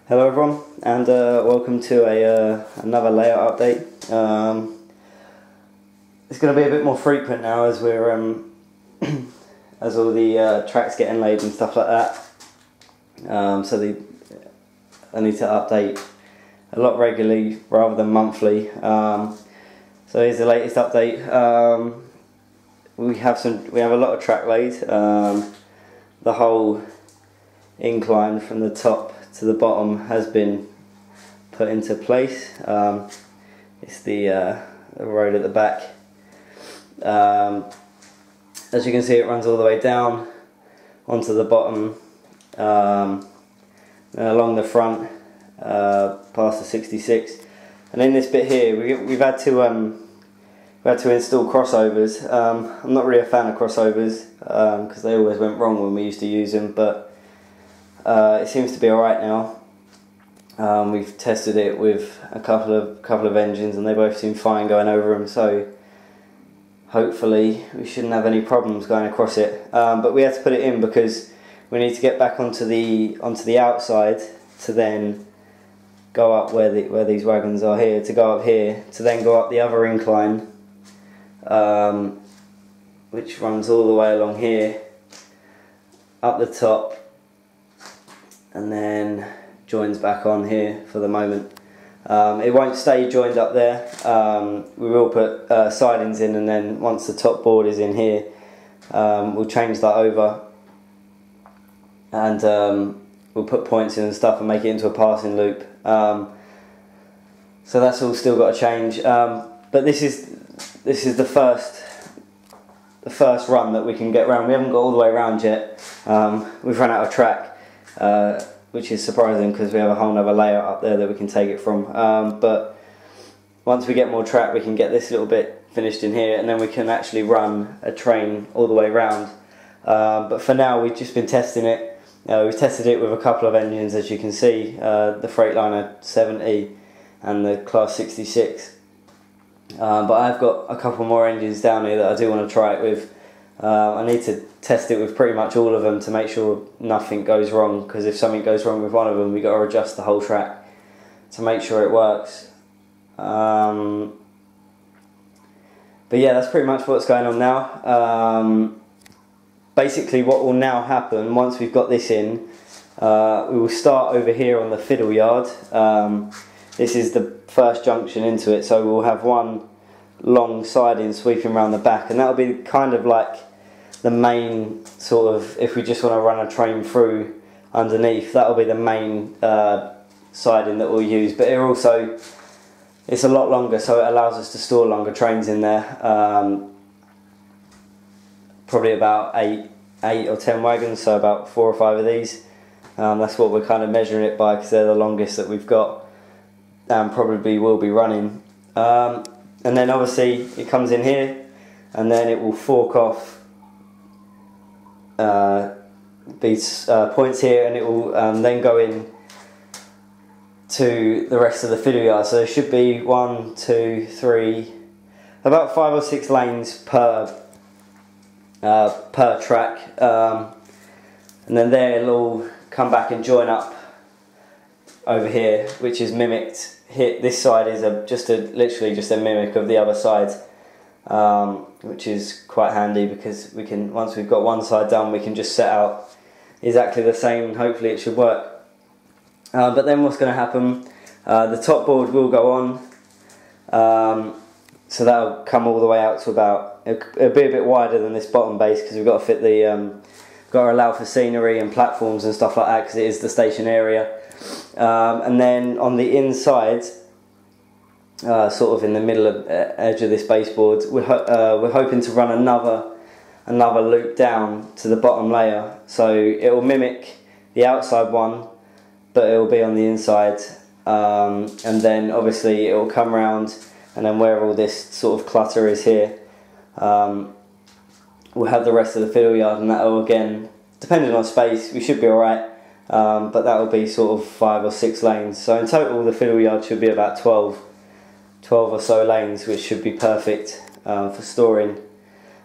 Hello everyone, and welcome to another layout update. It's going to be a bit more frequent now as we're as all the tracks get inlaid and stuff like that. I need to update a lot regularly rather than monthly. So here's the latest update. We have a lot of track laid. The whole incline from the top to the bottom has been put into place. It's the road at the back. As you can see, it runs all the way down onto the bottom, along the front, past the 66, and in this bit here we've had to install crossovers. I'm not really a fan of crossovers because they always went wrong when we used to use them, but it seems to be alright now. We've tested it with a couple of engines and they both seem fine going over them, so hopefully we shouldn't have any problems going across it. But we had to put it in because we need to get back onto the outside to then go up where these wagons are here, to go up here, to then go up the other incline, which runs all the way along here, up the top, and then joins back on here for the moment. It won't stay joined up there. We will put sidings in, and then once the top board is in here, we'll change that over, and we'll put points in and stuff and make it into a passing loop. So that's all still got to change. But this is the first run that we can get round. We haven't got all the way around yet. We've run out of track. Which is surprising because we have a whole other layout up there that we can take it from. But once we get more track, we can get this little bit finished in here, and then we can actually run a train all the way round. But for now, we've just been testing it. We've tested it with a couple of engines, as you can see, the Freightliner 70 and the Class 66. But I've got a couple more engines down here that I do want to try it with. I need to test it with pretty much all of them to make sure nothing goes wrong, because if something goes wrong with one of them, we've got to adjust the whole track to make sure it works. But yeah, that's pretty much what's going on now. Basically what will now happen once we've got this in, we will start over here on the fiddle yard. This is the first junction into it, so we'll have one long siding sweeping around the back, and that'll be kind of like the main sort of, if we just want to run a train through underneath, that'll be the main siding that we'll use. But it's a lot longer, so it allows us to store longer trains in there. Probably about 8 or 10 wagons, so about 4 or 5 of these. That's what we're kind of measuring it by, because they're the longest that we've got and probably will be running. And then obviously it comes in here, and then it will fork off these points here, and it will then go in to the rest of the fiddle yard. So there should be 1, 2, 3, about 5 or 6 lanes per track, and then there it'll all come back and join up over here, which is mimicked. Here, this side is literally just a mimic of the other side, which is quite handy because we can, once we've got one side done, we can just set out exactly the same, and hopefully it should work. But then what's going to happen? The top board will go on, so that'll come all the way out to about. It'll be a bit wider than this bottom base because we've got to fit the, got to allow for scenery and platforms and stuff like that because it is the station area. And then on the inside, sort of in the middle of edge of this baseboard, we're hoping to run another loop down to the bottom layer, so it will mimic the outside one, but it will be on the inside. And then obviously it will come round, and then where all this sort of clutter is here, we'll have the rest of the fiddle yard, and that will, again, depending on space, we should be alright. But that will be sort of 5 or 6 lanes. So in total the fiddle yard should be about 12 or so lanes, which should be perfect for storing.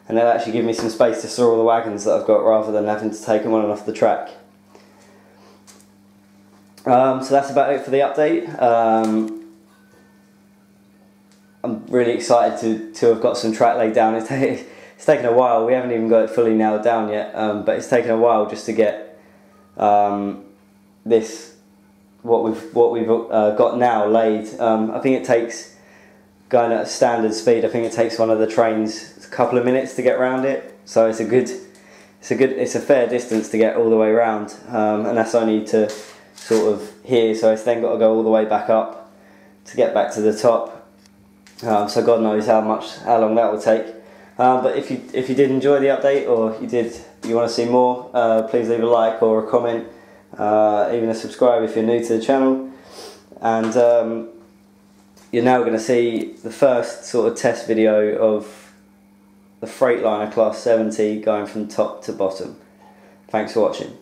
And that'll actually give me some space to store all the wagons that I've got, rather than having to take them on and off the track. So that's about it for the update. I'm really excited to have got some track laid down. It's taken a while. We haven't even got it fully nailed down yet, but it's taken a while just to get this what we've got now laid. I think it takes, going at a standard speed, I think it takes one of the trains a couple of minutes to get around it. So it's a fair distance to get all the way around, and that's only to sort of here. So it's then got to go all the way back up to get back to the top. So God knows how long that will take. But if you did enjoy the update, or you want to see more, please leave a like or a comment, even a subscribe if you're new to the channel. And you're now going to see the first sort of test video of the Freightliner Class 70 going from top to bottom. Thanks for watching.